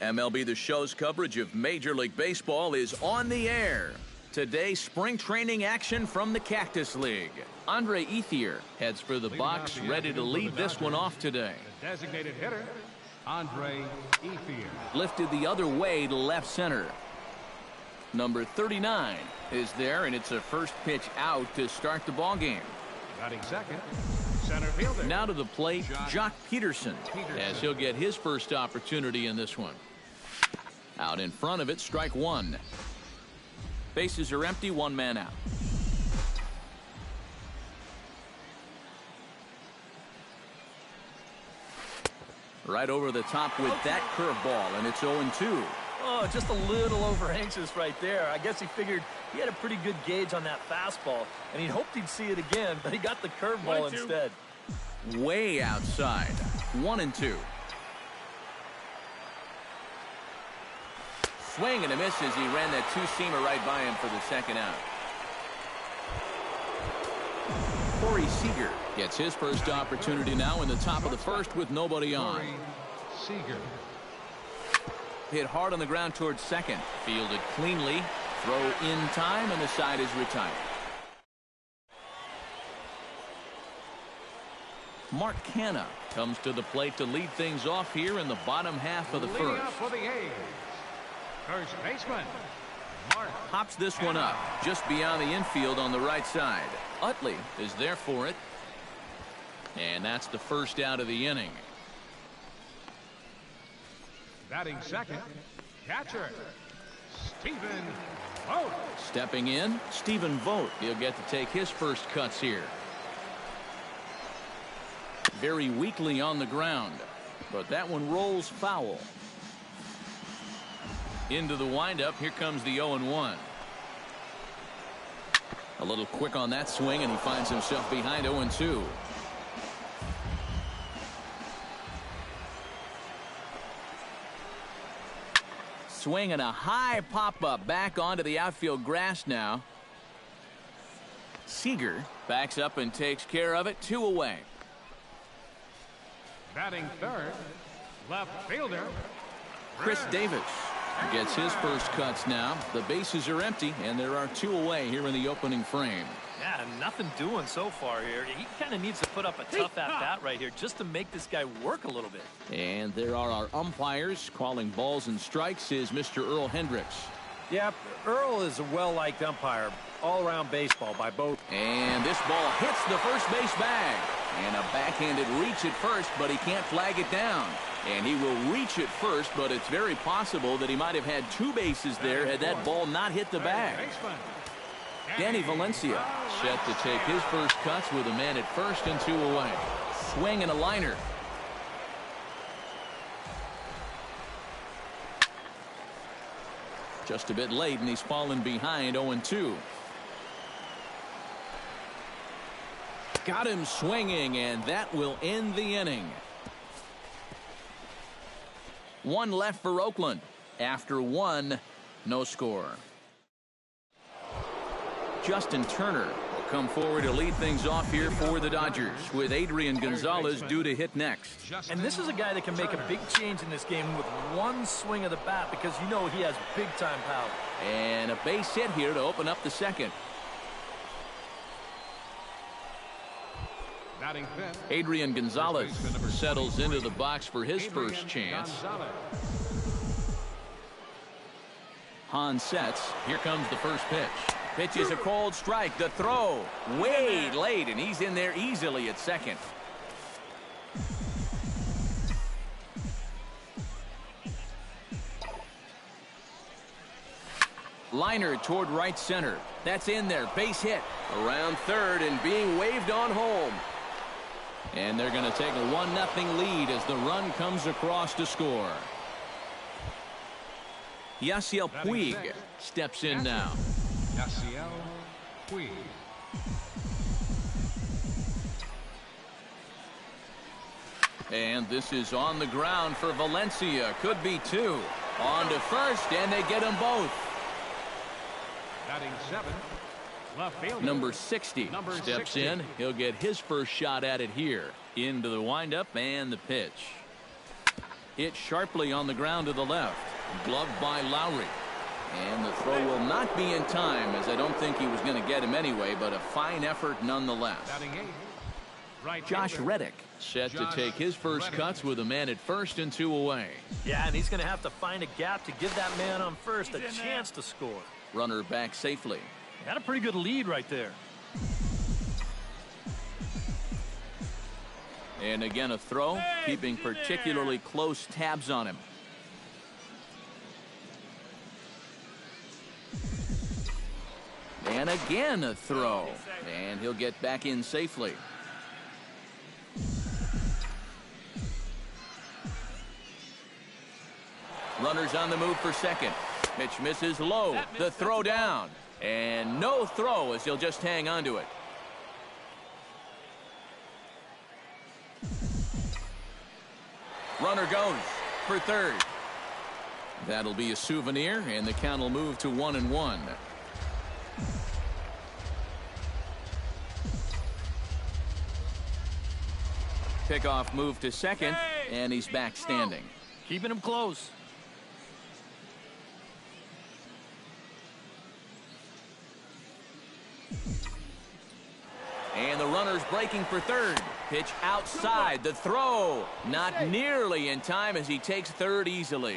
MLB The Show's coverage of Major League Baseball is on the air. Today, spring training action from the Cactus League. Andre Ethier heads for the box, ready to lead this one off today. The designated hitter, Andre Ethier. Lifted the other way to left center. Number 39 is there, and it's a first pitch out to start the ball game. Batting second, center fielder. Now to the plate, Jock Peterson, as he'll get his first opportunity in this one. Out in front of it, strike one. Bases are empty, one man out. Right over the top with that curveball, and it's 0-2. Oh, just a little over anxious right there. I guess he figured he had a pretty good gauge on that fastball, and he hoped he'd see it again, but he got the curveball instead. Way outside. 1-2. Swing and a miss as he ran that two-seamer right by him for the second out. Corey Seager gets his first opportunity now in the top of the first with nobody on. Seager. Hit hard on the ground towards second. Fielded cleanly. Throw in time, and the side is retired. Mark Canha comes to the plate to lead things off here in the bottom half of the first. For the A's. First baseman, Mark. Hops this one up just beyond the infield on the right side. Utley is there for it. And that's the first out of the inning. Batting second, catcher, Stephen Vogt. Stepping in, Stephen Vogt. He'll get to take his first cuts here. Very weakly on the ground, but that one rolls foul. Into the windup, here comes the 0-1. A little quick on that swing, and he finds himself behind 0-2. Swing and a high pop-up back onto the outfield grass now. Seager backs up and takes care of it. 2 away. Batting third, left fielder, Chris Davis gets his first cuts now. The bases are empty, and there are 2 away here in the opening frame. Yeah, nothing doing so far here. He kind of needs to put up a tough at-bat right here just to make this guy work a little bit. And there are our umpires calling balls and strikes is Mr. Earl Hendricks. Yeah, Earl is a well-liked umpire. All-around baseball by both. And this ball hits the first base bag. And a backhanded reach at first, but he can't flag it down. And he will reach it first, but it's very possible that he might have had 2 bases there had that ball not hit the bag. Danny Valencia set to take his first cuts with a man at first and 2 away. Swing and a liner. Just a bit late, and he's fallen behind 0-2. Got him swinging, and that will end the inning. 1 left for Oakland. After 1, no score. Justin Turner will come forward to lead things off here for the Dodgers, with Adrian Gonzalez due to hit next. And this is a guy that can make a big change in this game with 1 swing of the bat, because you know he has big-time power. And a base hit here to open up the second. Adrian Gonzalez settles into the box for his first chance. Hahn sets. Here comes the first pitch. Pitch is a cold strike. The throw way late, and he's in there easily at second. Liner toward right center. That's in there. Base hit. Around third and being waved on home. And they're going to take a 1-0 lead as the run comes across to score. Yasiel Puig steps in now. Yasiel Puig. And this is on the ground for Valencia. Could be 2. On to first, and they get them both. Batting 7. Left fielder. Number 60 steps in. He'll get his first shot at it here. Into the windup and the pitch. Hit sharply on the ground to the left. Gloved by Lowry. And the throw will not be in time, as I don't think he was going to get him anyway, but a fine effort nonetheless. Josh Reddick set to take his first cuts with a man at first and 2 away. Yeah, and he's going to have to find a gap to give that man on first a chance to score. Runner back safely. Had a pretty good lead right there. And again a throw, keeping particularly close tabs on him. And again a throw. And he'll get back in safely. Runners on the move for second. Mitch misses low. The throw down. And no throw, as he'll just hang on to it. Runner goes for third. That'll be a souvenir, and the count will move to 1-1. Pickoff move to second, and he's back standing. Keeping him close. And the runner's breaking for third. Pitch outside. The throw not nearly in time as he takes third easily.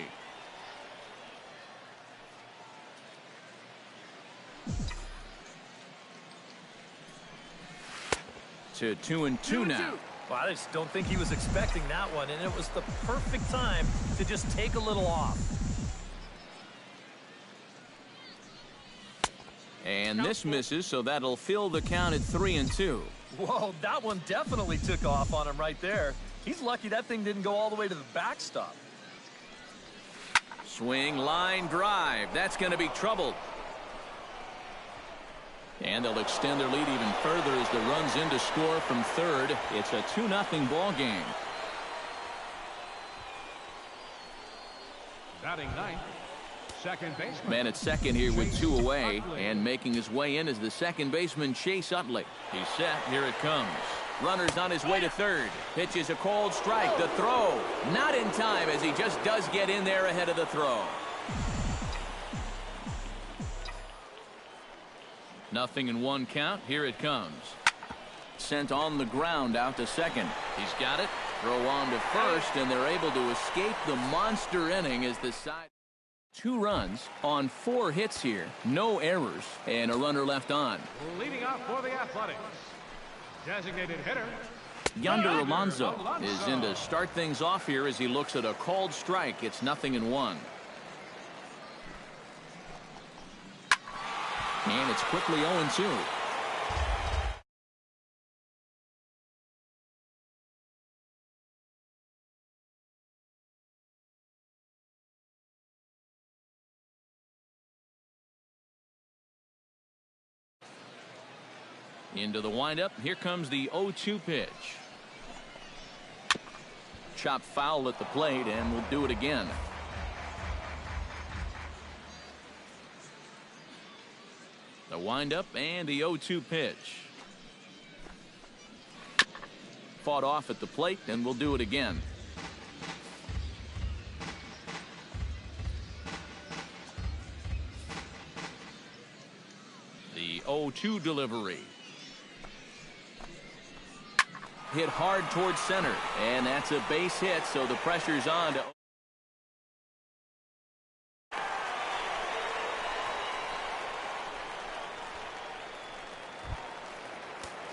To 2-2 now. Well, I just don't think he was expecting that one, and it was the perfect time to just take a little off. And this misses, so that'll fill the count at 3-2. Whoa, that one definitely took off on him right there. He's lucky that thing didn't go all the way to the backstop. Swing, line, drive. That's going to be trouble. And they'll extend their lead even further as the run's in to score from third. It's a 2-0 ball game. Batting ninth, second baseman. Man at second here with 2 away, and making his way in is the second baseman Chase Utley. He's set. Here it comes. Runner's on his way to third. Pitches a cold strike. The throw not in time, as he just does get in there ahead of the throw. 0-1 count. Here it comes. Sent on the ground out to second. He's got it. Throw on to first, and they're able to escape the monster inning as the side. 2 runs on 4 hits here. No errors, and a runner left on. Leading off for the Athletics, designated hitter Yonder Alonso is in to start things off here as he looks at a called strike. It's 0-1. And it's quickly 0-2. Into the windup. Here comes the 0-2 pitch. Chop foul at the plate, and we'll do it again. The windup and the 0-2 pitch. Fought off at the plate, and we'll do it again. The 0-2 delivery. Hit hard towards center, and that's a base hit, so the pressure's on to...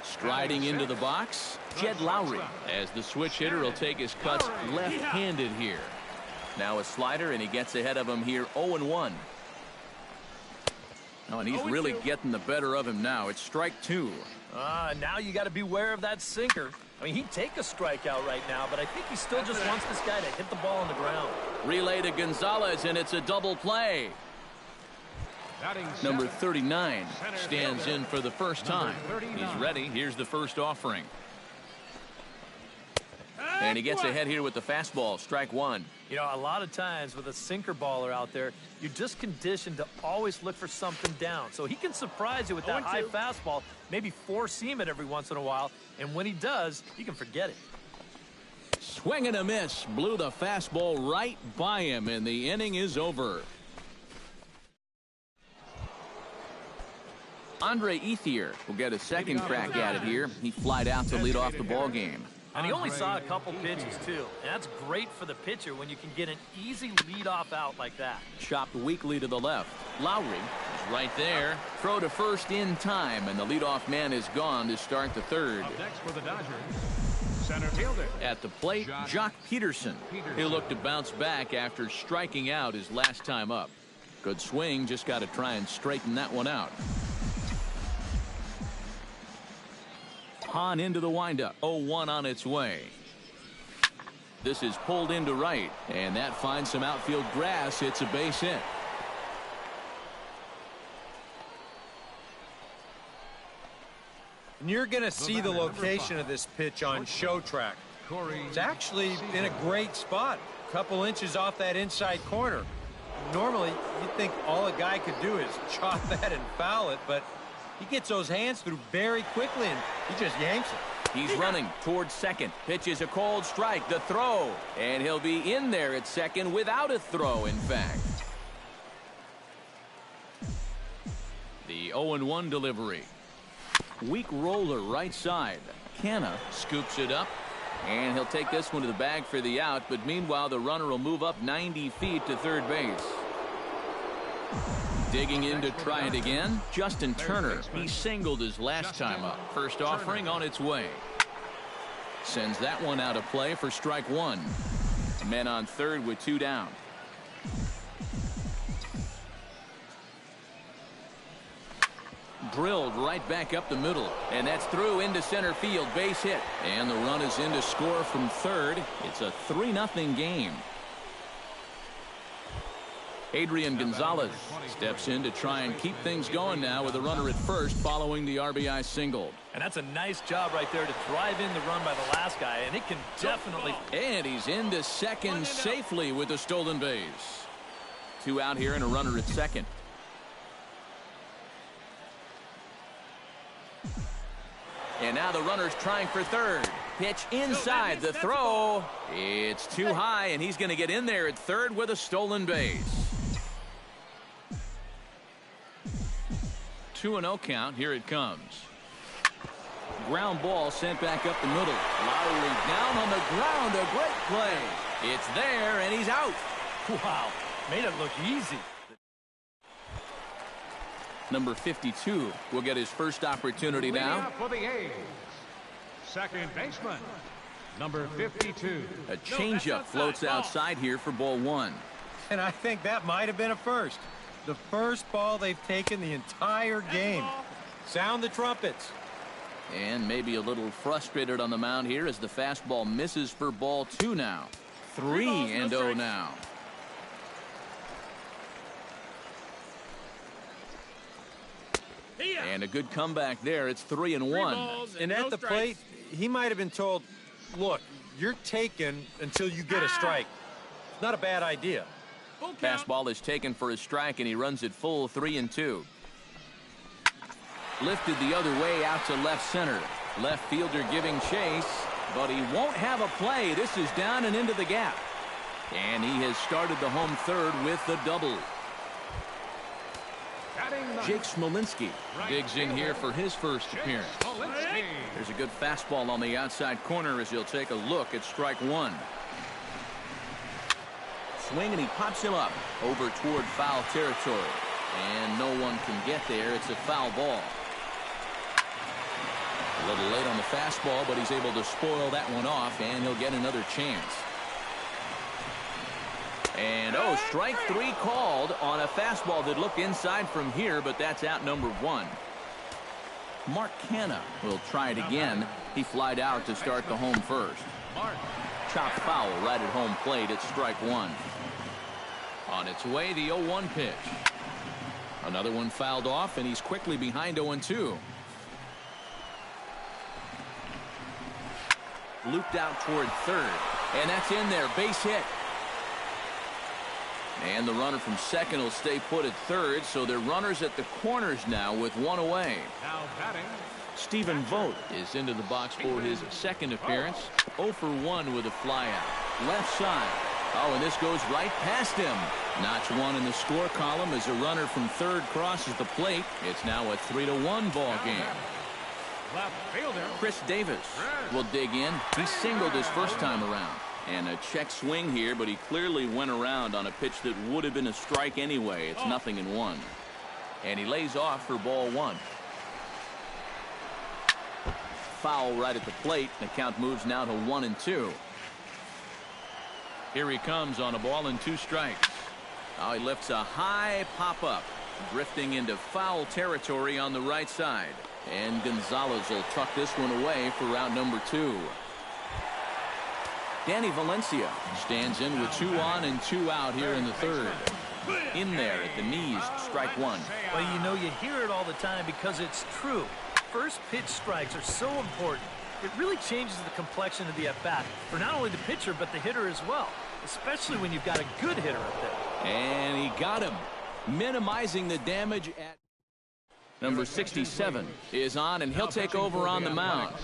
Striding into the box, Jed Lowry, as the switch hitter will take his cuts left-handed here. Now a slider, and he gets ahead of him here 0-1. Oh, and he's really getting the better of him now. It's strike 2. Now you got to beware of that sinker. I mean, he'd take a strikeout right now, but I think he still just wants this guy to hit the ball on the ground. Relay to Gonzalez, and it's a double play. Number 39 stands in for the first time. He's ready. Here's the first offering. And he gets ahead here with the fastball. Strike 1. You know, a lot of times with a sinker baller out there, you're just conditioned to always look for something down. So he can surprise you with that high fastball, maybe four-seam it every once in a while, and when he does, you can forget it. Swing and a miss. Blew the fastball right by him, and the inning is over. Andre Ethier will get a second crack at it here. He flied out to lead off the ball game. And he only saw a couple pitches, too. And that's great for the pitcher when you can get an easy leadoff out like that. Chopped weakly to the left. Lowry is right there. Throw to first in time, and the leadoff man is gone to start the third. Up next for the Dodgers, center fielder. At the plate, Jock Peterson. He'll look to bounce back after striking out his last time up. Good swing, just got to try and straighten that one out. Hahn into the windup. 0-1 on its way. This is pulled into right, and that finds some outfield grass. It's a base hit. And you're going to see the location of this pitch on Show Track. It's actually in a great spot. A couple inches off that inside corner. Normally, you'd think all a guy could do is chop that and foul it, but he gets those hands through very quickly, and he just yanks it. He's running towards second. Pitches a cold strike. The throw. And he'll be in there at second without a throw, in fact. The 0-1 delivery. Weak roller right side. Canna scoops it up. And he'll take this one to the bag for the out. But meanwhile, the runner will move up 90 feet to third base. Digging in to try it again, Justin Turner. He singled his last time up. First offering on its way. Sends that one out of play for strike one. Men on third with two down. Drilled right back up the middle, and that's through into center field. Base hit, and the run is in to score from third. It's a 3-0 game. Adrian Gonzalez steps in to try and keep things going now with a runner at first following the RBI single. And that's a nice job right there to drive in the run by the last guy, and it can definitely... And he's into second safely with a stolen base. Two out here and a runner at second. And now the runner's trying for third. Pitch inside, the throw. It's too high, and he's going to get in there at third with a stolen base. 2-0 count. Here it comes. Ground ball sent back up the middle. Lowry down on the ground. A great play. It's there, and he's out. Wow, made it look easy. Number 52 will get his first opportunity now. For the A's, second baseman, number 52. A changeup floats outside here for ball one. And I think that might have been a first. The first ball they've taken the entire game. Sound the trumpets. And maybe a little frustrated on the mound here as the fastball misses for ball two now. 3-0 now. And a good comeback there. It's 3-1. And at the plate, he might have been told, look, you're taken until you get a strike. Not a bad idea. Fastball is taken for a strike, and he runs it full 3-2. Lifted the other way out to left center. Left fielder giving chase, but he won't have a play. This is down and into the gap. And he has started the home third with the double. Jake Smolinski digs in here for his first appearance. There's a good fastball on the outside corner as he'll take a look at strike one. Swing, and he pops him up over toward foul territory. And no one can get there. It's a foul ball. A little late on the fastball, but he's able to spoil that one off, and he'll get another chance. And strike three called on a fastball that looked inside from here, but that's out number one. Mark Canna will try it again. He flied out to start the home first. Chopped foul right at home plate. It's strike one. On its way, the 0-1 pitch. Another one fouled off, and he's quickly behind 0-2. Looped out toward third, and that's in there. Base hit. And the runner from second will stay put at third, so they're runners at the corners now with one away. Now batting, Stephen Vogt is into the box for his second appearance. 0 for 1 with a flyout. Left side. Oh, and this goes right past him. Notch one in the score column as a runner from third crosses the plate. It's now a 3-1 ball game. Left fielder. Chris Davis will dig in. He singled his first time around. And a check swing here, but he clearly went around on a pitch that would have been a strike anyway. It's 0-1. And he lays off for ball one. Foul right at the plate. The count moves now to 1-2. Here he comes on a ball and 2 strikes. Now he lifts a high pop-up, drifting into foul territory on the right side. And Gonzalez will tuck this one away for round number 2. Danny Valencia stands in with 2 on and 2 out here in the third. In there at the knees, strike 1. Well, you know, you hear it all the time because it's true. First pitch strikes are so important. It really changes the complexion of the at-bat for not only the pitcher but the hitter as well, especially when you've got a good hitter up there. And he got him, minimizing the damage at number 67 is on, and he'll take over on the mound.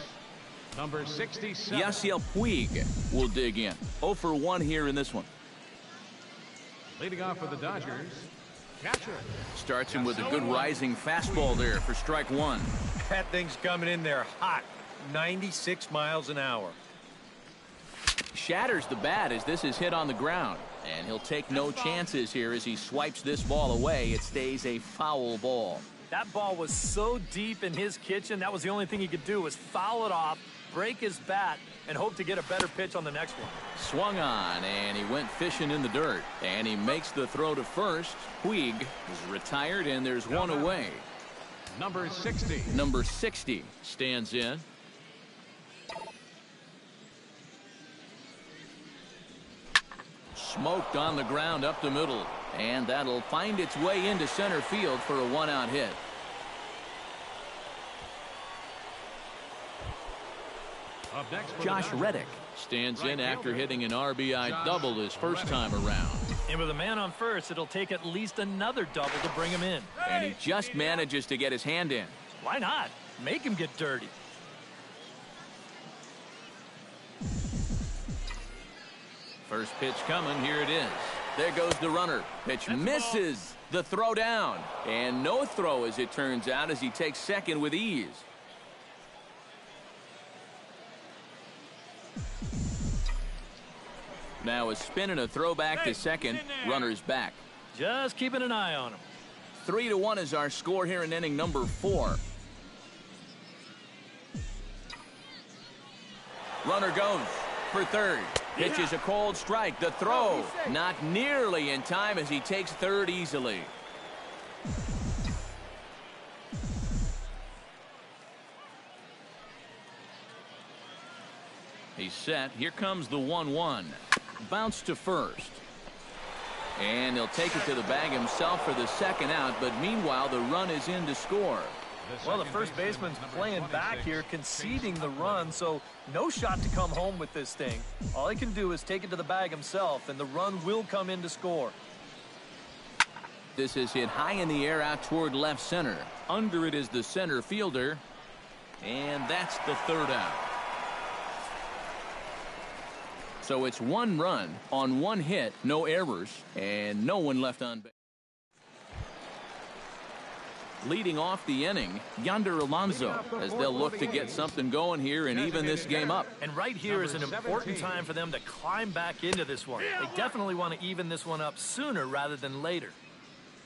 Number 67. Yasiel Puig will dig in. 0 for 1 here in this one. Leading off for the Dodgers, catcher. Starts him with a good rising fastball there for strike 1. That thing's coming in there hot. 96 miles an hour. Shatters the bat as this is hit on the ground. And he'll take no chances here as he swipes this ball away. It stays a foul ball. That ball was so deep in his kitchen, that was the only thing he could do was foul it off, break his bat, and hope to get a better pitch on the next one. Swung on, and he went fishing in the dirt. And he makes the throw to first. Puig is retired, and there's one away. Number 60. Number 60 stands in. Smoked on the ground up the middle. And that'll find its way into center field for a 1-out hit. Up next for Josh the Dodgers. Reddick stands in after hitting an RBI double his first time around. And with a man on first, it'll take at least another double to bring him in. And he just manages to get his hand in. Why not? Make him get dirty. First pitch coming. Here it is. There goes the runner. Pitch misses the throw down. And no throw, as it turns out, as he takes second with ease. Now a spin and a throw back to second. Runner's back. Just keeping an eye on him. 3-1 is our score here in inning number 4. Runner goes for third. Pitches a cold strike. The throw not nearly in time as he takes third easily. He's set. Here comes the 1-1. Bounce to first. And he'll take it to the bag himself for the second out, but meanwhile the run is in to score. Well, the first baseman's playing back here, conceding the run, so no shot to come home with this thing. All he can do is take it to the bag himself, and the run will come in to score. This is hit high in the air out toward left center. Under it is the center fielder, and that's the third out. So it's 1 run on 1 hit, no errors, and no one left on base. Leading off the inning, Yonder Alonso, as they'll look to get something going here and even this game up. And right here is an important time for them to climb back into this one. They definitely want to even this one up sooner rather than later.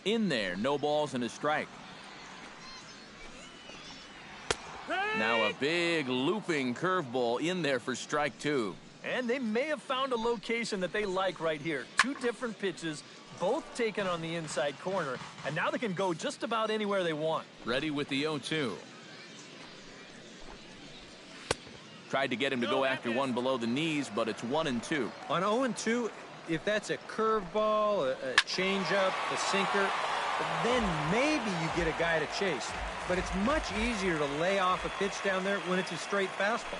In there, no balls and a strike. Now a big looping curveball in there for strike 2. And they may have found a location that they like right here. 2 different pitches, both taken on the inside corner, and now they can go just about anywhere they want. Ready with the 0-2. Tried to get him to go after one below the knees, but it's 1-2. On 0-2, if that's a curveball, a changeup, a sinker, then maybe you get a guy to chase. But it's much easier to lay off a pitch down there when it's a straight fastball.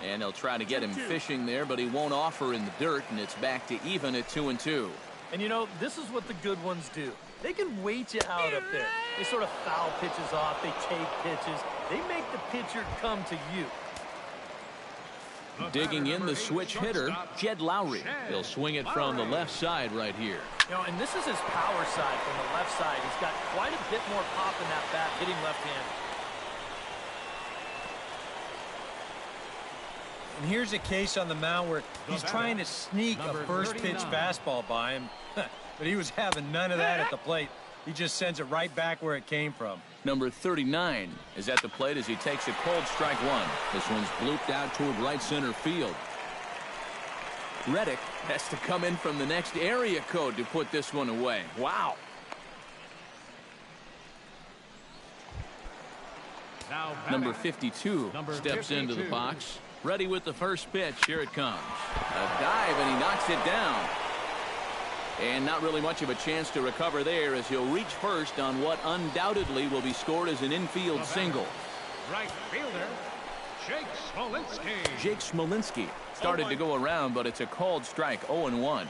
And they'll try to get him fishing there, but he won't offer in the dirt, and it's back to even at 2-2. And you know, this is what the good ones do. They can wait you out up there. They sort of foul pitches off. They take pitches. They make the pitcher come to you. Digging in the switch hitter, Jed Lowry. He'll swing it from the left side right here. You know, and this is his power side from the left side. He's got quite a bit more pop in that bat, hitting left-handed. And here's a case on the mound where he's trying to sneak a first-pitch fastball by him, but he was having none of that at the plate. He just sends it right back where it came from. Number 39 is at the plate as he takes a cold strike one. This one's blooped out toward right center field. Reddick has to come in from the next area code to put this one away. Wow. Number 52 steps into the box. Ready with the first pitch. Here it comes. A dive, and he knocks it down. And not really much of a chance to recover there as he'll reach first on what undoubtedly will be scored as an infield single. Right fielder, Jake Smolinski. Jake Smolinski started to go around, but it's a called strike. 0-1.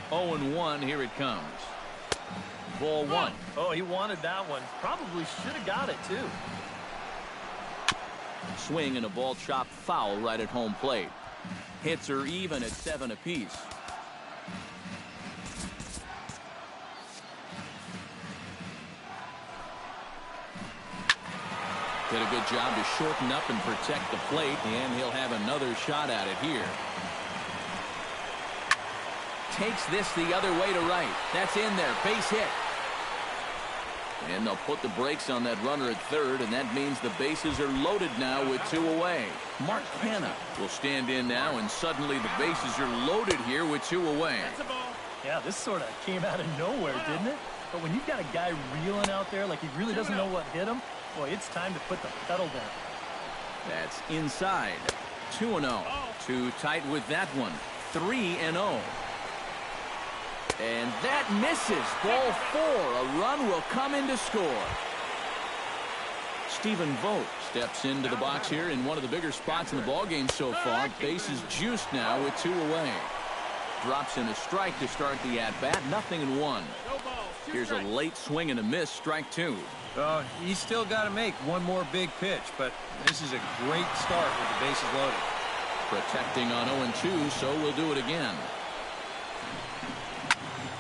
0-1. Here it comes. Ball one. Oh, he wanted that one. Probably should have got it, too. Swing and a ball chopped foul right at home plate. Hits are even at 7 apiece. Did a good job to shorten up and protect the plate, and he'll have another shot at it here. Takes this the other way to right. That's in there. Base hit. And they'll put the brakes on that runner at third, and that means the bases are loaded now with 2 away. Mark Canha will stand in now, and suddenly the bases are loaded here with 2 away. Yeah, this sort of came out of nowhere, didn't it? But when you've got a guy reeling out there like he really doesn't know what hit him, boy, it's time to put the pedal down. That's inside. 2-0. Too tight with that one. 3-0. And that misses. Ball 4. A run will come in to score. Stephen Vogt steps into the box here in one of the bigger spots in the ballgame so far. Bases juiced now with 2 away. Drops in a strike to start the at-bat. 0-1. Here's a late swing and a miss. Strike 2. He's still got to make one more big pitch, but this is a great start with the bases loaded. Protecting on 0-2, so we'll do it again.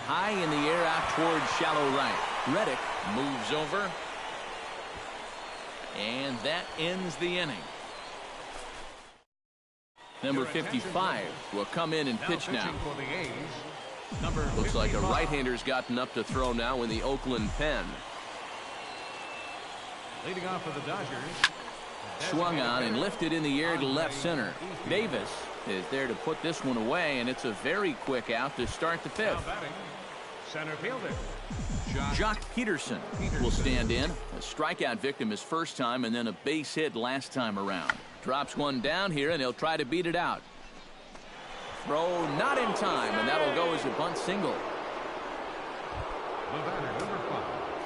High in the air out toward shallow right. Reddick moves over. And that ends the inning. Number 55 will come in and pitch now. Looks like a right-hander's gotten up to throw now in the Oakland pen. Leading off for the Dodgers. Swung on and lifted in the air to left center. Davis is there to put this one away, and it's a very quick out to start the 5th. Center fielder. Jock Peterson will stand in. A strikeout victim his first time, and then a base hit last time around. Drops one down here, and he'll try to beat it out. Throw not in time, and that'll go as a bunt single.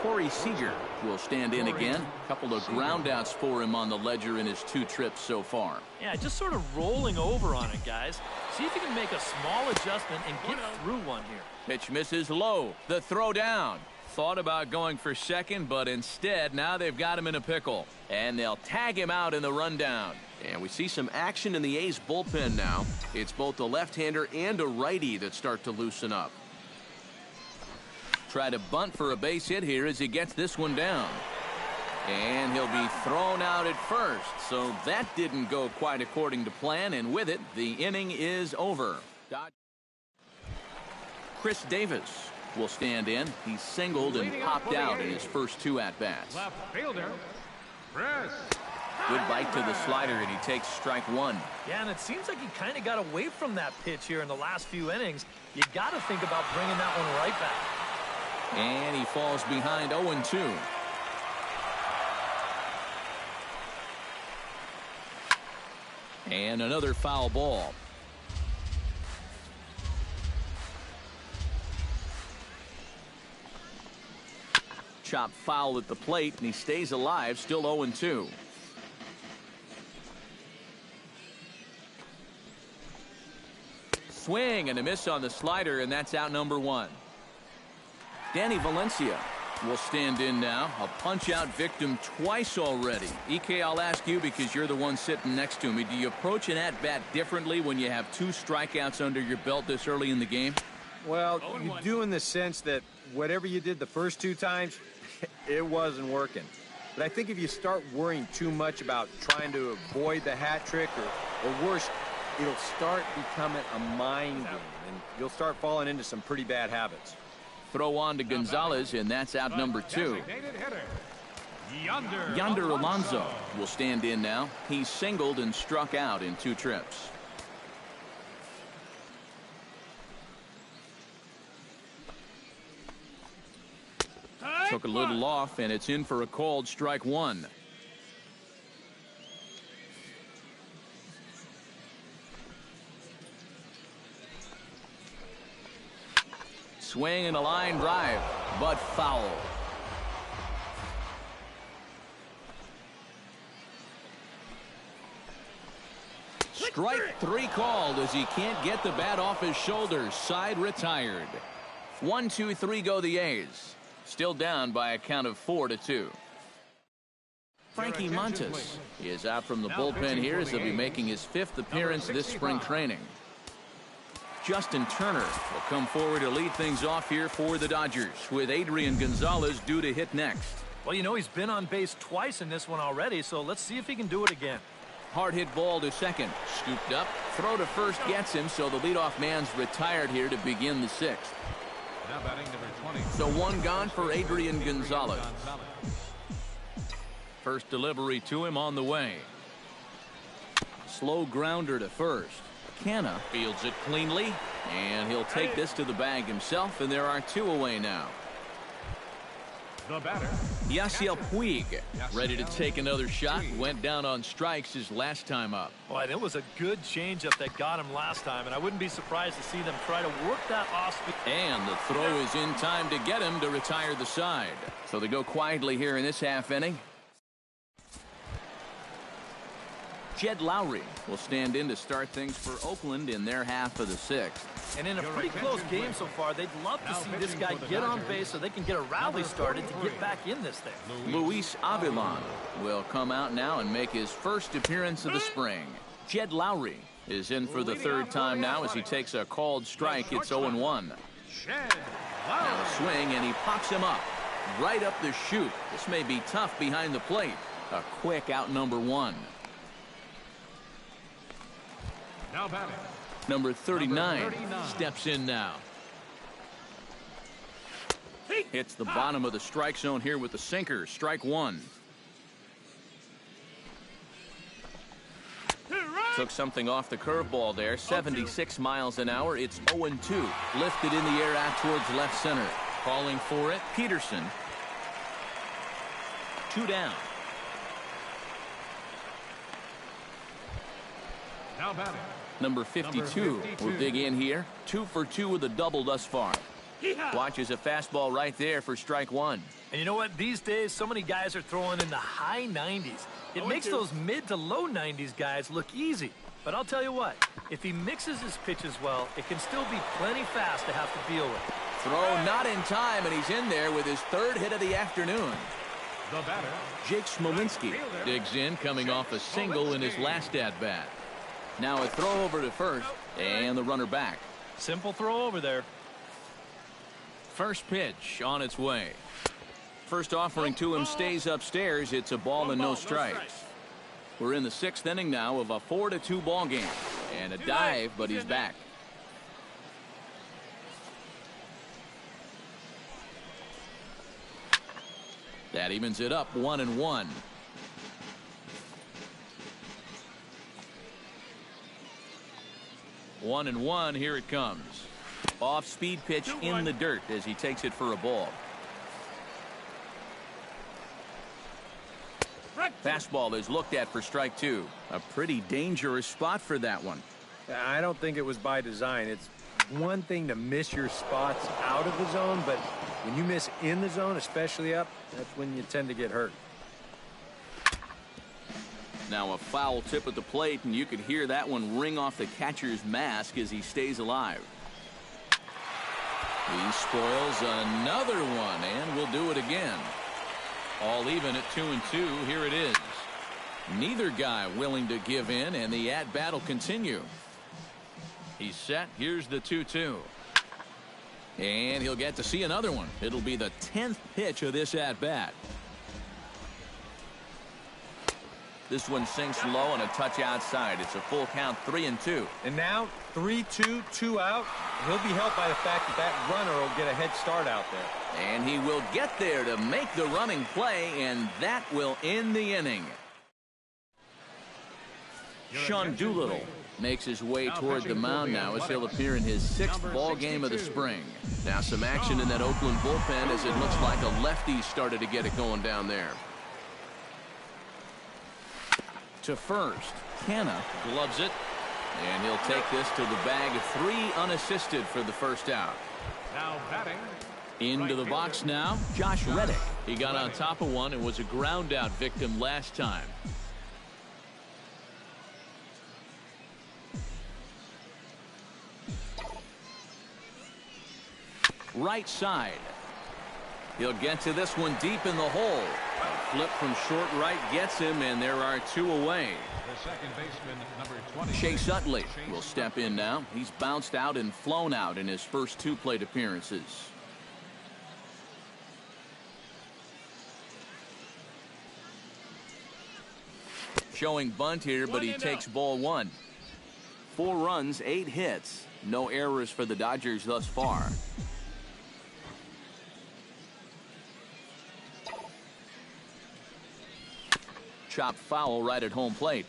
Corey Seager will stand in again. A couple of groundouts for him on the ledger in his 2 trips so far. Yeah, just sort of rolling over on it, guys. See if you can make a small adjustment and get through one here. Pitch misses low. The throw down. Thought about going for second, but instead now they've got him in a pickle. And they'll tag him out in the rundown. And we see some action in the A's bullpen now. It's both a left-hander and a righty that start to loosen up. Try to bunt for a base hit here as he gets this one down. And he'll be thrown out at first. So that didn't go quite according to plan, and with it, the inning is over. Chris Davis will stand in. He's singled and popped out in his first 2 at-bats. Left fielder, Chris. Good bite to the slider, and he takes strike 1. Yeah, and it seems like he kind of got away from that pitch here in the last few innings. You got to think about bringing that one right back. And he falls behind 0-2. And another foul ball. Chop foul at the plate, and he stays alive, still 0-2. swing and a miss on the slider, and that's out number one. Danny Valencia will stand in now. A punch-out victim twice already. EK, I'll ask you because you're the one sitting next to me. Do you approach an at-bat differently when you have 2 strikeouts under your belt this early in the game? Well, you do in the sense that whatever you did the first 2 times, it wasn't working. But I think if you start worrying too much about trying to avoid the hat trick, or worse, it'll start becoming a mind game, and you'll start falling into some pretty bad habits. Throw on to Gonzalez, and that's out number 2. Yonder Alonso will stand in now. He's singled and struck out in 2 trips. Took a little off, and it's in for a called strike 1. Swing and a line drive, but foul. Strike 3 called as he can't get the bat off his shoulders. Side retired. 1, 2, 3 go the A's. Still down by a count of 4-2. Frankie Montes is out from the bullpen here as he'll be making his 5th appearance this spring training. Justin Turner will come forward to lead things off here for the Dodgers, with Adrian Gonzalez due to hit next. Well, you know, he's been on base twice in this one already, so let's see if he can do it again. Hard hit ball to second. Scooped up. Throw to first gets him, so the leadoff man's retired here to begin the 6th. Now batting number 20. So 1 gone for Adrian Gonzalez. First delivery to him on the way. Slow grounder to first. Canna fields it cleanly, and he'll take this to the bag himself, and there are 2 away now. The batter, Yasiel Puig, ready to take another shot. Went down on strikes his last time up. Boy, it was a good changeup that got him last time, and I wouldn't be surprised to see them try to work that off speed. And the throw is in time to get him to retire the side. So they go quietly here in this half inning. Jed Lowry will stand in to start things for Oakland in their half of the 6th. And in a pretty close game so far, they'd love to see this guy get on base so they can get a rally started to get back in this thing. Luis Avilan will come out now and make his first appearance of the spring. Jed Lowry is in for the 3rd time now as he takes a called strike. It's 0-1. Now a swing, and he pops him up right up the chute. This may be tough behind the plate. A quick out number 1. now batting. Number 39 steps in now. Hits the bottom of the strike zone here with the sinker. Strike 1. Took something off the curveball there. 76 miles an hour. It's 0-2. Lifted in the air out towards left center. Calling for it, Peterson. 2 down. Now batting. Number 52 will dig in here. 2 for 2 with a double thus far. Watches a fastball right there for strike 1. And you know what? These days, so many guys are throwing in the high 90s. It makes those mid to low 90s guys look easy. But I'll tell you what, if he mixes his pitches well, it can still be plenty fast to have to deal with. Throw not in time, and he's in there with his 3rd hit of the afternoon. The batter, Jake Smolinski digs in, coming off a single in his last at-bat. Now a throw over to first, and the runner back. Simple throw over there. First pitch on its way. First offering to him stays upstairs. It's a ball and no strikes. We're in the 6th inning now of a 4-2 ball game. And a dive, but he's back. That evens it up 1-1. 1-1, here it comes. Off speed pitch in the dirt as he takes it for a ball. Fastball is looked at for strike 2. A pretty dangerous spot for that one. I don't think it was by design. It's one thing to miss your spots out of the zone, but when you miss in the zone, especially up, that's when you tend to get hurt. Now a foul tip at the plate, and you could hear that one ring off the catcher's mask as he stays alive. He spoils another one, and will do it again. All even at 2-2. Here it is. Neither guy willing to give in, and the at-bat will continue. He's set. Here's the 2-2. And he'll get to see another one. It'll be the 10th pitch of this at-bat. This one sinks low and a touch outside. It's a full count, 3-2. And now 3-2, 2 out. He'll be helped by the fact that that runner will get a head start out there. And he will get there to make the running play, and that will end the inning. Sean Doolittle makes his way toward the mound now as he'll appear in his 6th ball game of the spring. Now some action in that Oakland bullpen as it looks like a lefty started to get it going down there. To first, Canna gloves it, and he'll take this to the bag of 3 unassisted for the first out. Now batting. Into the box now, Josh Reddick. He got on top of one and was a ground out victim last time. Right side. He'll get to this one deep in the hole. A flip from short right gets him, and there are 2 away. The second baseman, number 20. Chase Utley will step in now. He's bounced out and flown out in his first 2 plate appearances. Showing bunt here, but he takes ball 1. 4 runs, 8 hits. No errors for the Dodgers thus far. Chop foul right at home plate.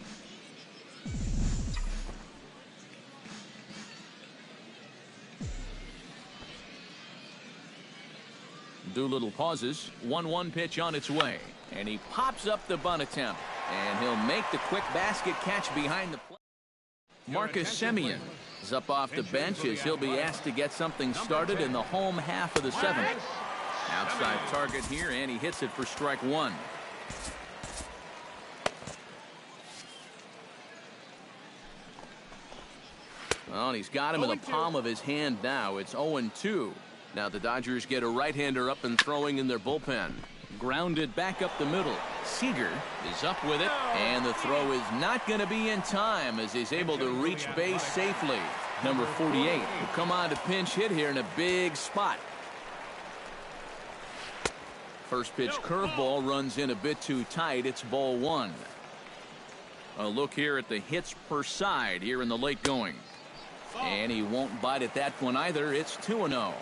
Doolittle pauses. 1-1 pitch on its way, and he pops up the bunt attempt, and he'll make the quick basket catch behind the plate. Marcus Semien is up off the bench as he'll be asked to get something started in the home half of the 7th. Outside target here, and he hits it for strike 1. Well, and he's got him in the palm of his hand now. It's 0-2. Now the Dodgers get a right-hander up and throwing in their bullpen. Grounded back up the middle. Seager is up with it, and the throw is not going to be in time as he's able to reach base safely. Number 48 will come on to pinch hit here in a big spot. First pitch curveball runs in a bit too tight. It's ball 1. A look here at the hits per side here in the late going. And he won't bite at that one either. It's 2-0.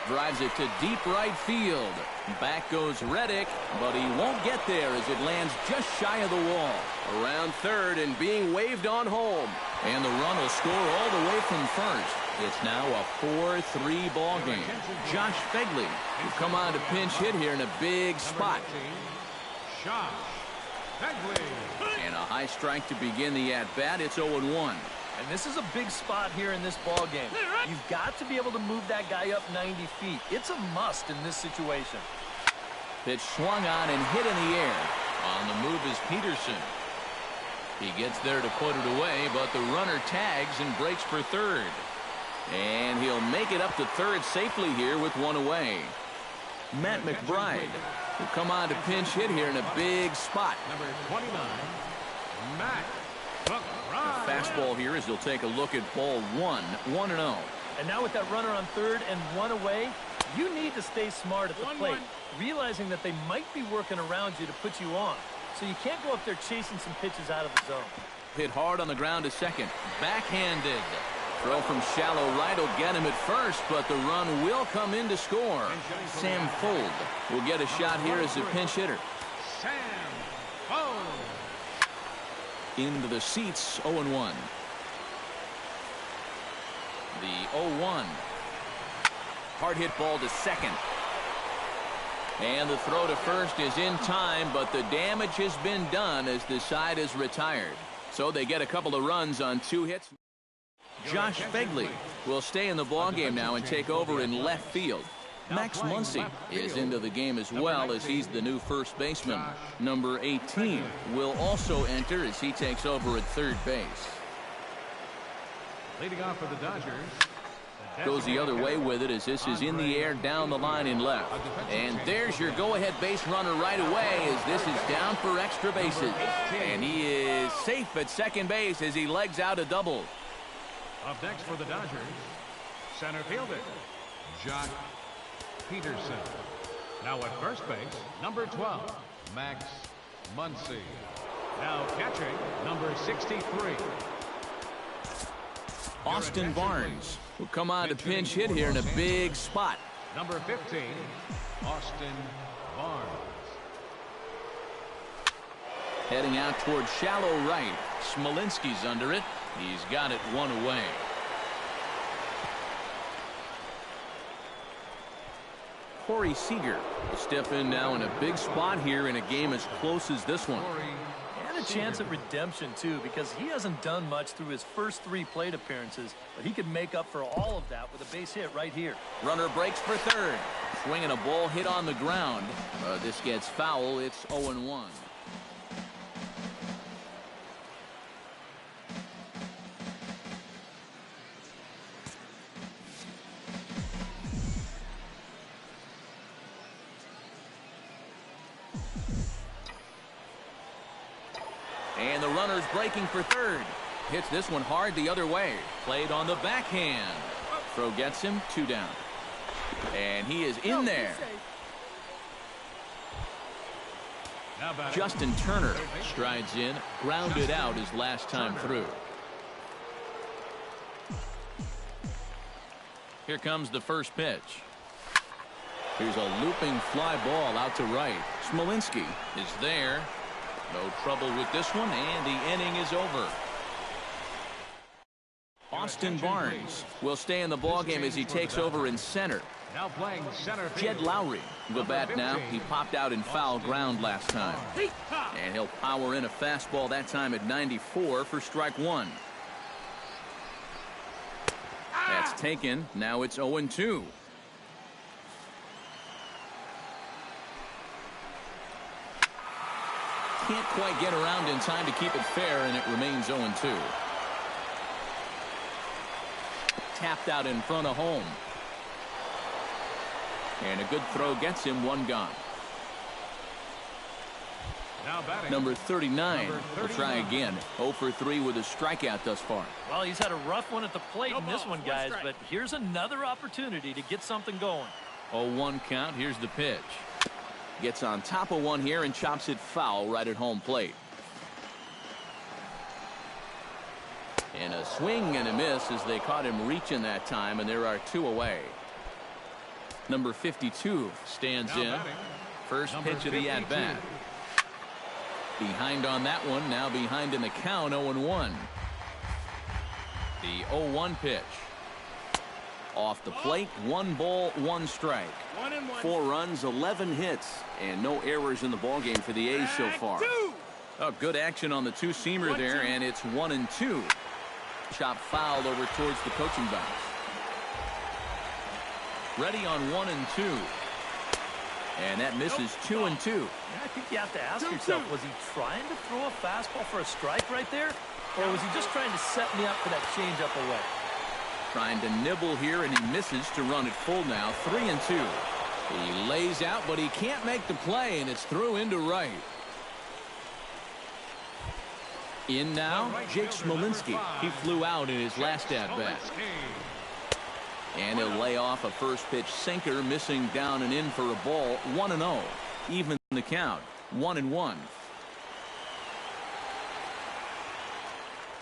Drives it to deep right field. Back goes Reddick, but he won't get there as it lands just shy of the wall. Around third and being waved on home. And the run will score all the way from first. It's now a 4-3 ball game. Josh Fegley will come on to pinch hit here in a big spot. Josh Fegley. And a high strike to begin the at-bat. It's 0-1. And this is a big spot here in this ball game. You've got to be able to move that guy up 90 feet. It's a must in this situation. Pitch swung on and hit in the air. On the move is Peterson. He gets there to put it away, but the runner tags and breaks for third. And he'll make it up to third safely here with 1 away. Matt McBride will come on to pinch hit here in a big spot. Number 29, Matt McBride. A fastball here as he'll take a look at ball 1, 1-0. And now with that runner on third and 1 away, you need to stay smart at the plate, realizing that they might be working around you to put you on. So you can't go up there chasing some pitches out of the zone. Hit hard on the ground to second. Backhanded. Throw from shallow right will get him at first, but the run will come in to score. Sam Fuld will get a shot here as a pinch hitter. Sam Fuld. Into the seats, 0-1. The 0-1. Hard hit ball to second. And the throw to first is in time, but the damage has been done as the side is retired. So they get a couple of runs on 2 hits. Josh Fegley will stay in the ballgame now and take over in left field. Max Muncy is into the game as well, as he's the new first baseman. Number 18 will also enter as he takes over at third base. Leading off for the Dodgers. Goes the other way with it as this is in the air down the line in left. And there's your go-ahead base runner right away as this is down for extra bases. And he is safe at second base as he legs out a double. Up next for the Dodgers, center fielder, Jock Peterson. Now at first base, number 12, Max Muncy. Now catching, number 63. Austin Barnes will come on to pinch hit here in a big spot. Number 15, Austin Barnes. Heading out toward shallow right. Smolinski's under it. He's got it one away. Corey Seager will step in now in a big spot here in a game as close as this one. And a chance at redemption, too, because he hasn't done much through his first 3 plate appearances, but he could make up for all of that with a base hit right here. Runner breaks for third. Swinging a ball hit on the ground. This gets foul. It's 0-1. And the runner's breaking for third. Hits this one hard the other way. Played on the backhand. Throw gets him, 2 down. And he is in there. Justin Turner strides in, grounded out his last time through. Here comes the first pitch. Here's a looping fly ball out to right. Smolinski is there. No trouble with this one, and the inning is over. Austin Barnes will stay in the ballgame as he takes over in center. Now playing center field. Jed Lowry will bat now. He popped out in foul ground last time. And he'll power in a fastball that time at 94 for strike 1. That's taken. Now it's 0-2. Can't quite get around in time to keep it fair, and it remains 0-2. Tapped out in front of home. And a good throw gets him 1 gone. Now batting. Number 39 will try again. 0 for 3 with a strikeout thus far. Well, he's had a rough one at the plate in this one, guys, but here's another opportunity to get something going. 0-1 count. Here's the pitch. Gets on top of one here and chops it foul right at home plate. And a swing and a miss as they caught him reaching that time, and there are 2 away. Number 52 stands in. First pitch of the at-bat. Behind on that one, now behind in the count, 0-1. The 0-1 pitch. Off the plate, 1 ball, 1 strike. 4 runs, 11 hits, and no errors in the ballgame for the A's so far. Oh, good action on the 2-seamer there, and it's 1-2. Chop foul over towards the coaching box. Ready on 1-2. And that misses 2-2. Yeah, I think you have to ask yourself, was he trying to throw a fastball for a strike right there? Or was he just trying to set me up for that changeup away? Trying to nibble here, and he misses to run it full now. 3-2. He lays out, but he can't make the play, and it's through into right. In now, Jake Smolinski. He flew out in his last at-bat. And he'll lay off a first pitch sinker, missing down and in for a ball. 1-0. Even the count. 1-1.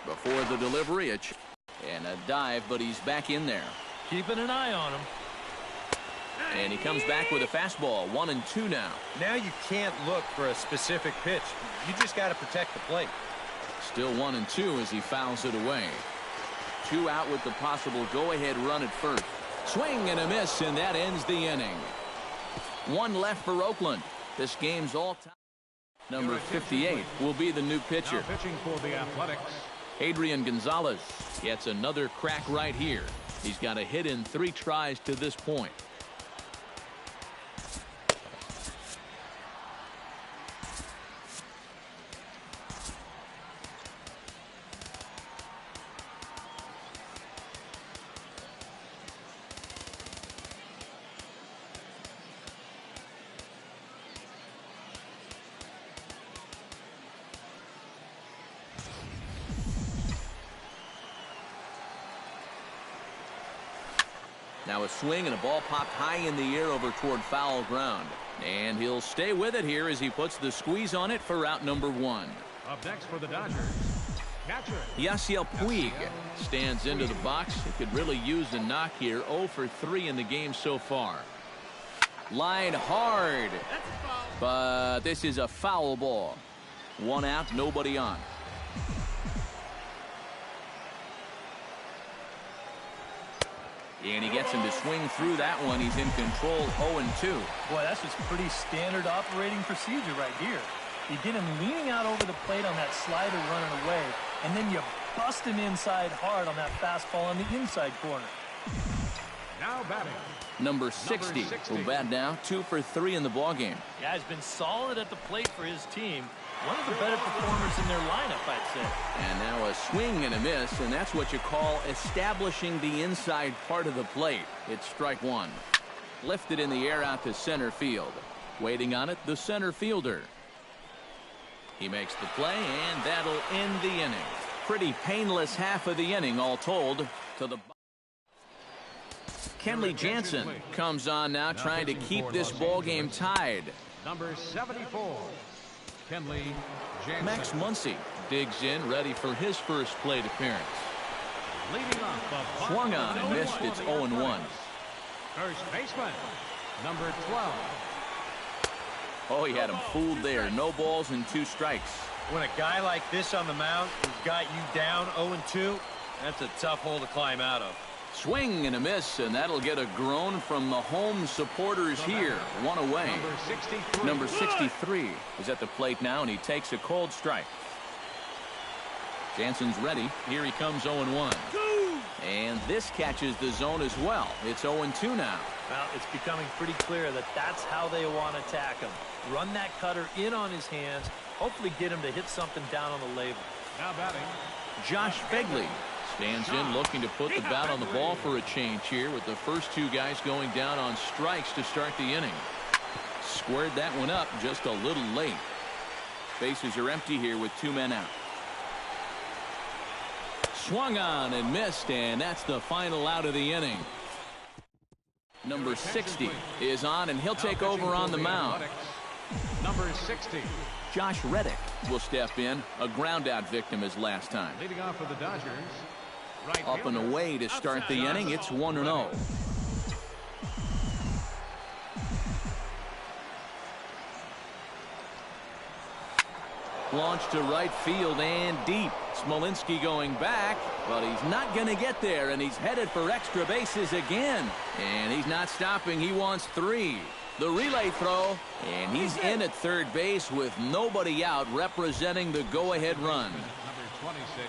Before the delivery, and a dive, but he's back in there. Keeping an eye on him. And he comes back with a fastball. 1-2 now. Now you can't look for a specific pitch. You just got to protect the plate. Still 1-2 as he fouls it away. 2 out with the possible go-ahead run at first. Swing and a miss, and that ends the inning. 1 left for Oakland. This game's all time. Number 58 will be the new pitcher. Now pitching for the Athletics. Adrian Gonzalez gets another crack right here. He's got a hit in 3 tries to this point. Now a swing and a ball popped high in the air over toward foul ground. And he'll stay with it here as he puts the squeeze on it for out number 1. Up next for the Dodgers, catcher Yasiel Puig stands into the box. He could really use a knock here. 0 for 3 in the game so far. Line hard. But this is a foul ball. 1 out, nobody on. And he gets him to swing through that one. He's in control, 0-2. Boy, that's just pretty standard operating procedure right here. You get him leaning out over the plate on that slider running away, and then you bust him inside hard on that fastball on the inside corner. now batting. Number 60 will bat now, 2 for 3 in the ballgame. Yeah, he's been solid at the plate for his team. One of the better performers in their lineup, I'd say. And now a swing and a miss, and that's what you call establishing the inside part of the plate. It's strike 1. Lifted in the air out to center field. Waiting on it, the center fielder. He makes the play, and that'll end the inning. Pretty painless half of the inning, all told. To the Kenley Jansen comes on now, trying to keep this ball game tied. Number 74, Kenley Jansen. Max Muncy digs in, ready for his first plate appearance. Leading off the Swung on and missed. It's 0-1. First baseman, number 12. Oh, he had him fooled there. No balls and 2 strikes. When a guy like this on the mound has got you down 0-2, that's a tough hole to climb out of. Swing and a miss, and that'll get a groan from the home supporters here. 1 away. Number 63 is at the plate now, and he takes a cold strike. Jansen's ready. Here he comes, 0-1. And this catches the zone as well. It's 0-2 now. Well, it's becoming pretty clear that that's how they want to attack him. Run that cutter in on his hands, hopefully get him to hit something down on the label. Now batting, Josh Begley stands in, looking to put the bat on the ball for a change here, with the first 2 guys going down on strikes to start the inning. Squared that one up just a little late. Bases are empty here with 2 men out. Swung on and missed, and that's the final out of the inning. Number 60 is on, and he'll take over on the mound. number 60. Josh Reddick will step in, a ground-out victim as last time. Leading off for the Dodgers, right Up and fielder, away to start the inning. It's 1-0. Launched to right field and deep. Smolinski going back, but he's not going to get there, and he's headed for extra bases again. And he's not stopping. He wants 3. The relay throw, and he's in at third base with nobody out, representing the go-ahead run. number 26,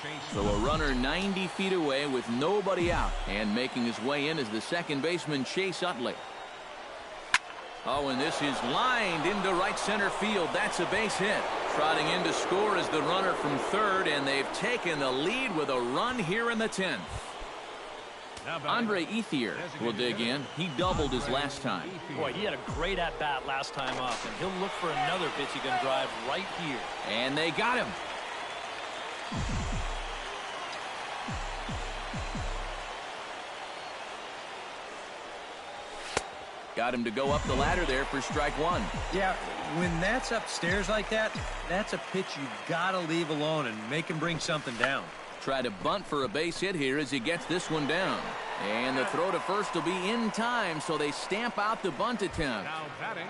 Chase. So a runner 90 feet away with nobody out, and making his way in is the second baseman, Chase Utley. Oh, and this is lined into right center field. That's a base hit. Trotting in to score is the runner from third, and they've taken the lead with a run here in the 10th. Andre Ethier will dig in. He doubled his last time. Boy, he had a great at-bat last time up, and he'll look for another pitch he can drive right here. And they got him. Got him to go up the ladder there for strike 1. Yeah, when that's upstairs like that, that's a pitch you gotta leave alone and make him bring something down. Try to bunt for a base hit here as he gets this one down. And the throw to first will be in time, so they stamp out the bunt attempt. Now batting,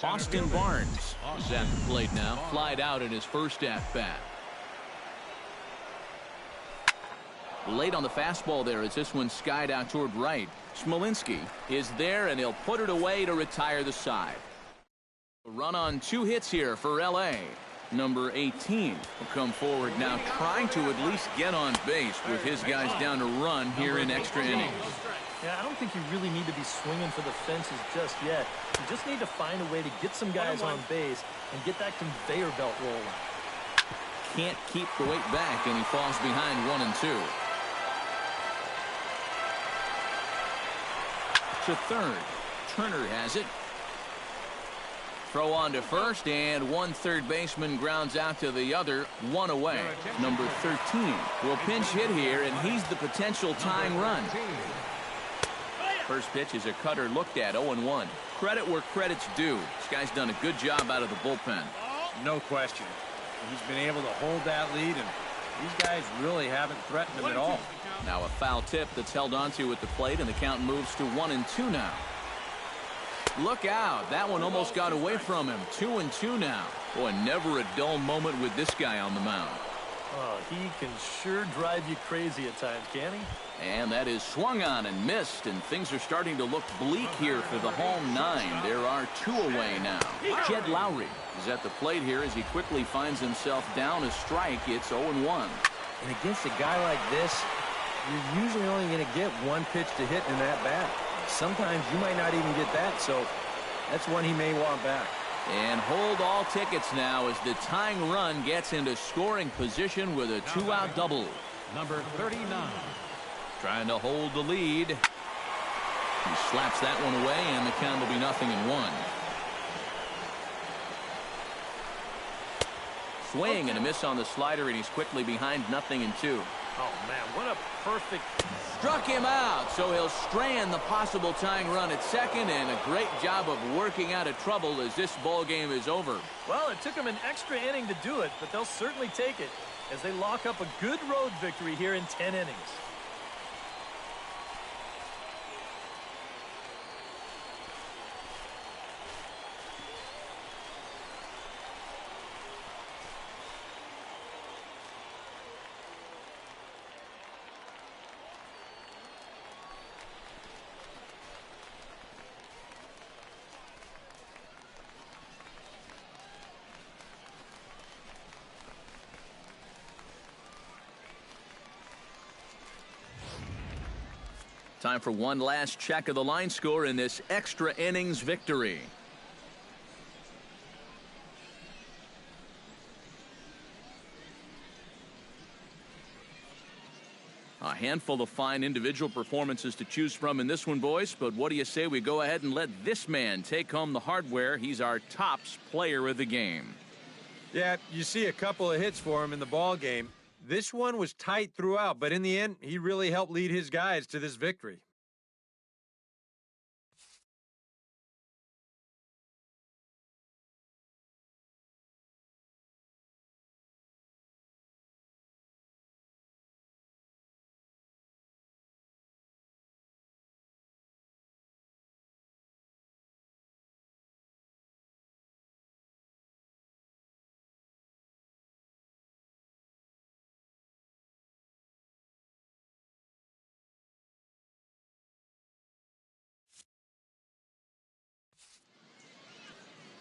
Austin Barnes is at the plate now. Flied out in his first at-bat. Late on the fastball there as this one skied out toward right. Smolinski is there, and he'll put it away to retire the side. A run on 2 hits here for L.A. Number 18 will come forward now, trying to at least get on base with his guys down to run here in extra innings. Yeah, I don't think you really need to be swinging for the fences just yet. You just need to find a way to get some guys on base and get that conveyor belt rolling. Can't keep the weight back, and he falls behind 1 and 2. To third. Turner has it. Throw on to first, and one third baseman grounds out to the other. 1 away. Number 13 will pinch hit here, and he's the potential tying run. First pitch is a cutter looked at, 0-1. Credit where credit's due. This guy's done a good job out of the bullpen. No question. He's been able to hold that lead, and these guys really haven't threatened him at all. Now a foul tip that's held onto at the plate, and the count moves to 1-2 now. Look out. That one almost got away from him. 2-2 now. Boy, never a dull moment with this guy on the mound. Oh, he can sure drive you crazy at times, can he? And that is swung on and missed, and things are starting to look bleak here for the home nine. There are 2 away now. Jed Lowry is at the plate here as he quickly finds himself down a strike. It's 0-1. And against a guy like this, you're usually only going to get one pitch to hit in that bat. Sometimes you might not even get that, so that's one he may want back. And hold all tickets now as the tying run gets into scoring position with a 2-out double. Number 39. Trying to hold the lead. He slaps that one away, and the count will be 0-1. Swing and a miss on the slider, and he's quickly behind 0-2. Oh, man, what a perfect... Struck him out, so he'll strand the possible tying run at second, and a great job of working out of trouble as this ball game is over. Well, it took them an extra inning to do it, but they'll certainly take it as they lock up a good road victory here in 10 innings. Time for one last check of the line score in this extra innings victory. A handful of fine individual performances to choose from in this one, boys, but what do you say we go ahead and let this man take home the hardware? He's our tops player of the game. Yeah, you see a couple of hits for him in the ball game. This one was tight throughout, but in the end, he really helped lead his guys to this victory.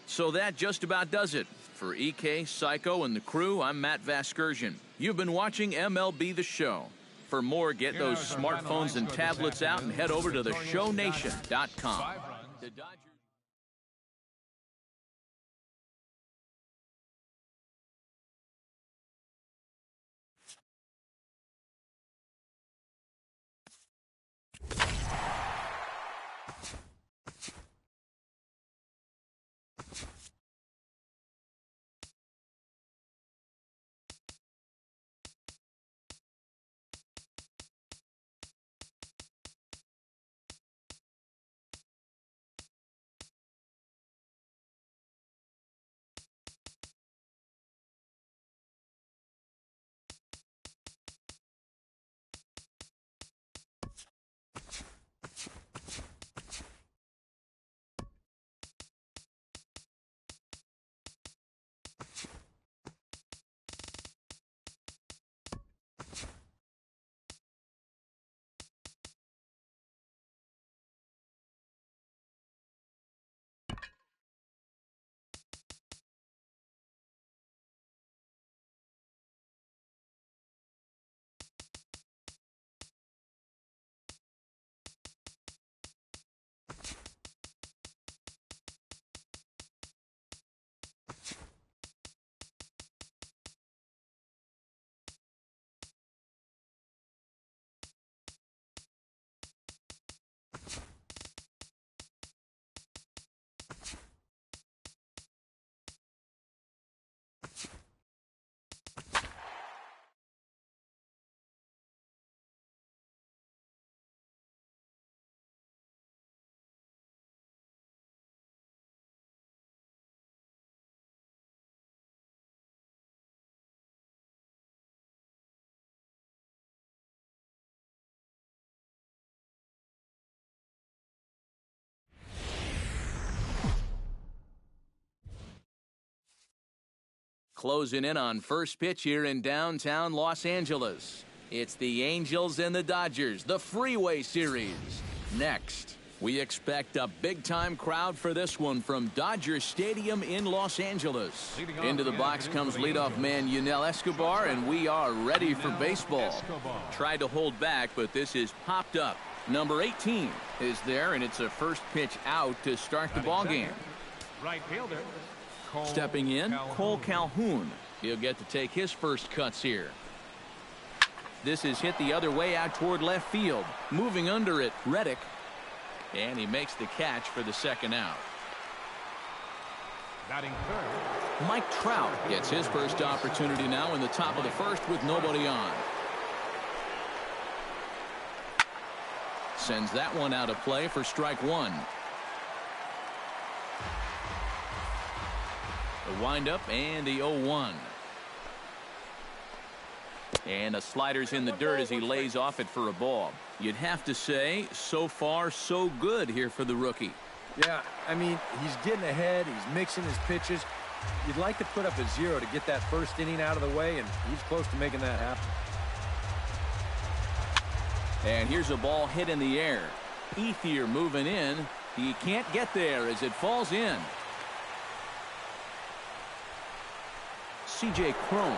So that just about does it. For EK, Psycho, and the crew, I'm Matt Vasgersian. You've been watching MLB The Show. For more, get those smartphones and tablets out and head over to theshownation.com. The Dodgers Closing in on first pitch here in downtown Los Angeles. It's the Angels and the Dodgers, the Freeway Series. Next, we expect a big-time crowd for this one from Dodger Stadium in Los Angeles. Into the box comes leadoff man Yunel Escobar, and we are ready for baseball. Tried to hold back, but this is popped up. Number 18 is there, and it's a first pitch out to start the ball game. Right fielder. Stepping in, Cole Calhoun. He'll get to take his first cuts here. This is hit the other way out toward left field. Moving under it, Reddick. And he makes the catch for the second out. Batting third. Mike Trout gets his first opportunity now in the top of the first with nobody on. Sends that one out of play for strike one. The windup and the 0-1. And the slider's in the dirt as he lays off it for a ball. You'd have to say, so far, so good here for the rookie. Yeah, I mean, he's getting ahead. He's mixing his pitches. You'd like to put up a 0 to get that first inning out of the way, and he's close to making that happen. And here's a ball hit in the air. Ethier moving in. He can't get there as it falls in. C.J. Cron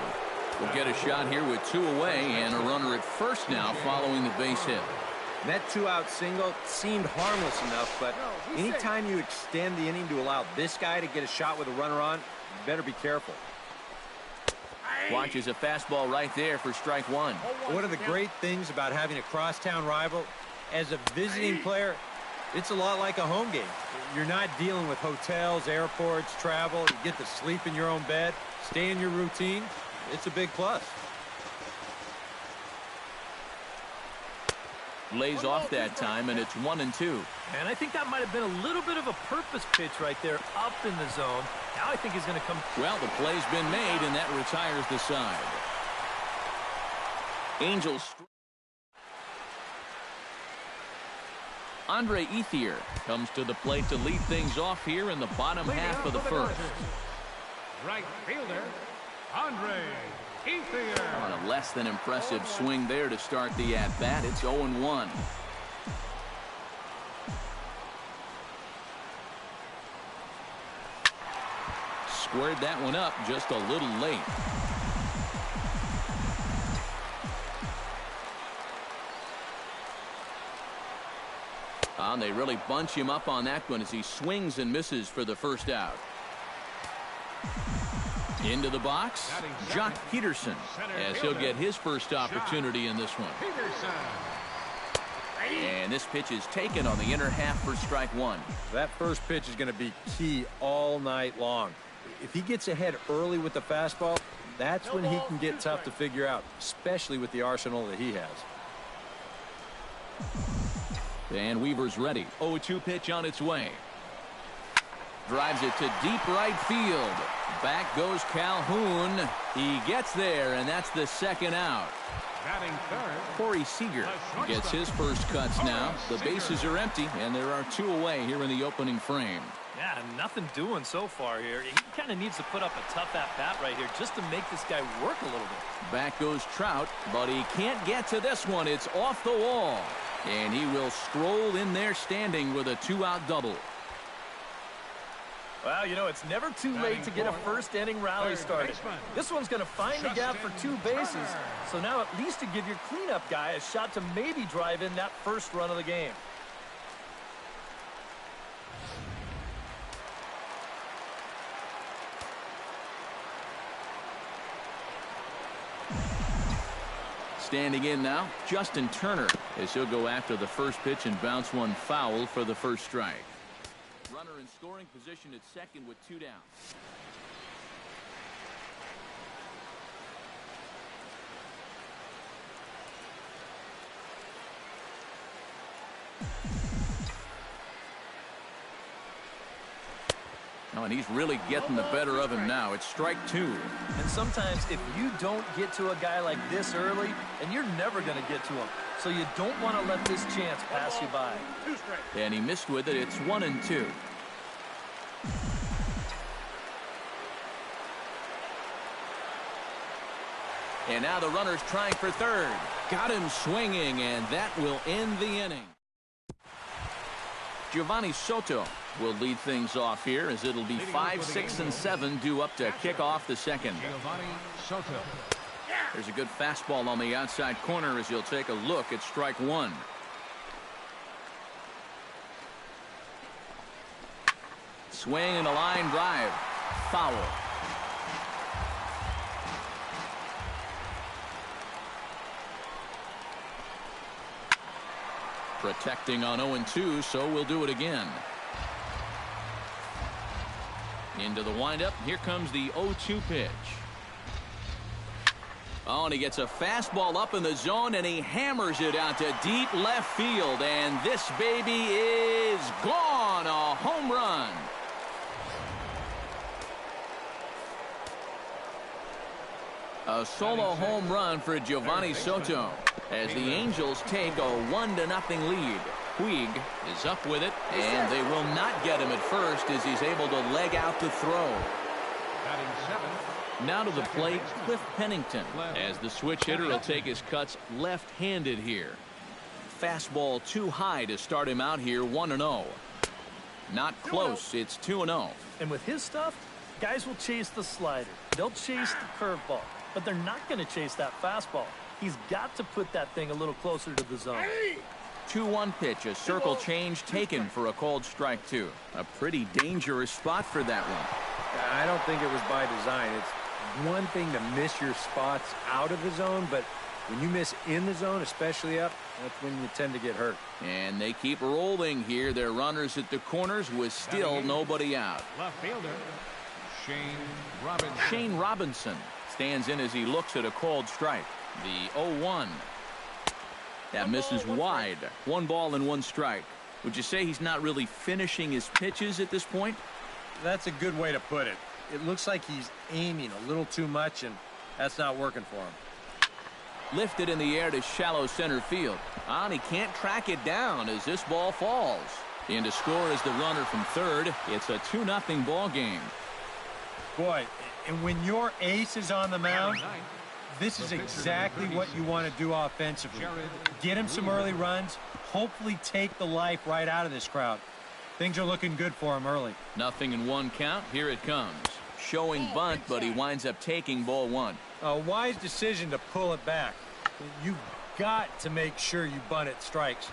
will get a shot here with 2 away and a runner at first now following the base hit. That 2-out single seemed harmless enough, but anytime you extend the inning to allow this guy to get a shot with a runner on, you better be careful. Watches a fastball right there for strike one. One of the great things about having a crosstown rival, as a visiting player, it's a lot like a home game. You're not dealing with hotels, airports, travel. You get to sleep in your own bed, stay in your routine. It's a big plus. Lays off that time, and it's 1-2. And I think that might have been a little bit of a purpose pitch right there up in the zone. Now I think he's going to come. Well, the play's been made, and that retires the side. Angels. Andre Ethier comes to the plate to lead things off here in the bottom half of the first. Right fielder, Andre Ethier. On a less than impressive swing there to start the at-bat. It's 0-1. Squared that one up just a little late. And they really bunch him up on that one as he swings and misses for the first out. Into the box, Jock Peterson, as he'll get his first opportunity in this one. And this pitch is taken on the inner half for strike one. That first pitch is going to be key all night long. If he gets ahead early with the fastball, that's when he can get tough to figure out, especially with the arsenal that he has. And Weaver's ready. 0-2 pitch on its way. Drives it to deep right field. Back goes Calhoun. He gets there, and that's the second out. Batting third. Corey Seager gets his first cuts now. The bases are empty, and there are 2 away here in the opening frame. Yeah, nothing doing so far here. He kind of needs to put up a tough at-bat right here just to make this guy work a little bit. Back goes Trout, but he can't get to this one. It's off the wall. And he will stroll in there standing with a 2-out double. Well, you know, it's never too late to get a first-inning rally started. This one's going to find the gap for 2 bases, so now at least to give your cleanup guy a shot to maybe drive in that first run of the game. Standing in now, Justin Turner, as he'll go after the first pitch and bounce one foul for the first strike. Runner in scoring position at second with 2 down. Oh, and he's really getting the better of him now. It's strike 2. And sometimes if you don't get to a guy like this early, then you're never going to get to him. So you don't want to let this chance pass you by. And he missed with it. It's 1-2. And now the runner's trying for third. Got him swinging, and that will end the inning. Giovanni Soto will lead things off here as it'll be 5, 6, and 7 due up to kick off the second. Giovanni Soto. There's a good fastball on the outside corner as he'll take a look at strike one. Swing and a line drive. Foul. Protecting on 0-2, so we'll do it again. Into the windup. Here comes the 0-2 pitch. Oh, and he gets a fastball up in the zone, and he hammers it out to deep left field. And this baby is gone. A home run. A solo home run for Giovanni Soto as the Angels take a 1-0 lead. Puig is up with it, and they will not get him at first as he's able to leg out the throw. Now to the plate, Cliff Pennington, as the switch hitter will take his cuts left-handed here. Fastball too high to start him out here, 1-0. Not close, it's 2-0. And with his stuff, guys will chase the slider. They'll chase the curveball, but they're not going to chase that fastball. He's got to put that thing a little closer to the zone. 2-1 pitch, a circle change taken for a called strike two. A pretty dangerous spot for that one. I don't think it was by design. It's one thing to miss your spots out of the zone, but when you miss in the zone, especially up, that's when you tend to get hurt. And they keep rolling here. Their runners at the corners with still nobody out. Left fielder, Shane Robinson. Shane Robinson stands in as he looks at a called strike. The 0-1. That misses wide. 1 ball and 1 strike. Would you say he's not really finishing his pitches at this point? That's a good way to put it. It looks like he's aiming a little too much, and that's not working for him. Lifted in the air to shallow center field. And he can't track it down as this ball falls. In to score is the runner from third. It's a 2-0 ball game. Boy, and when your ace is on the mound, this is exactly what you want to do offensively. Get him some early runs, hopefully take the life right out of this crowd. Things are looking good for him early. 0-1 count. Here it comes. Showing bunt, but he winds up taking ball one. A wise decision to pull it back. You've got to make sure you bunt at strikes.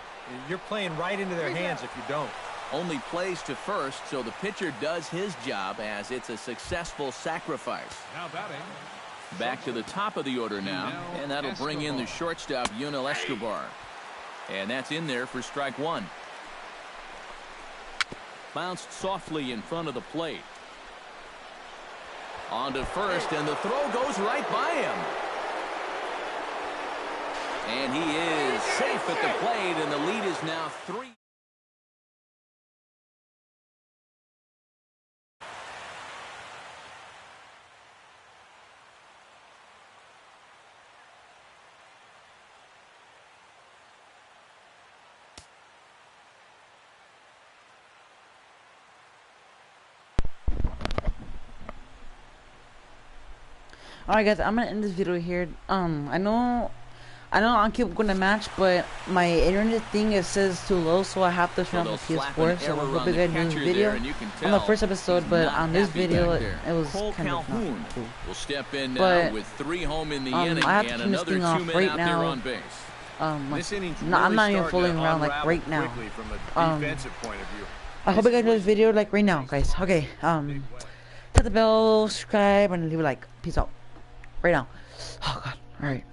You're playing right into their hands if you don't. Only plays to first, so the pitcher does his job as it's a successful sacrifice. Now batting. Back to the top of the order now, and that'll bring in the shortstop, Yunel Escobar. And that's in there for strike one. Bounced softly in front of the plate. On to first, and the throw goes right by him. And he is safe at the plate, and the lead is now 3. Alright guys, I'm gonna end this video here. I know I'll keep going to match, but my internet thing, it says too low, so I have to turn on the PS4. So I hope you guys enjoyed this video on the first episode, but on this video it was kind of not cool. Will step in now with 3 home in the inning I have to and turn this another thing 2 off men right out there now. on base. I'm not even fooling around like right now. From a defensive point of view. I hope you guys enjoyed this video like right now, guys. Okay, hit the bell, subscribe, and leave a like. Peace out. Right now. Oh god. Alright.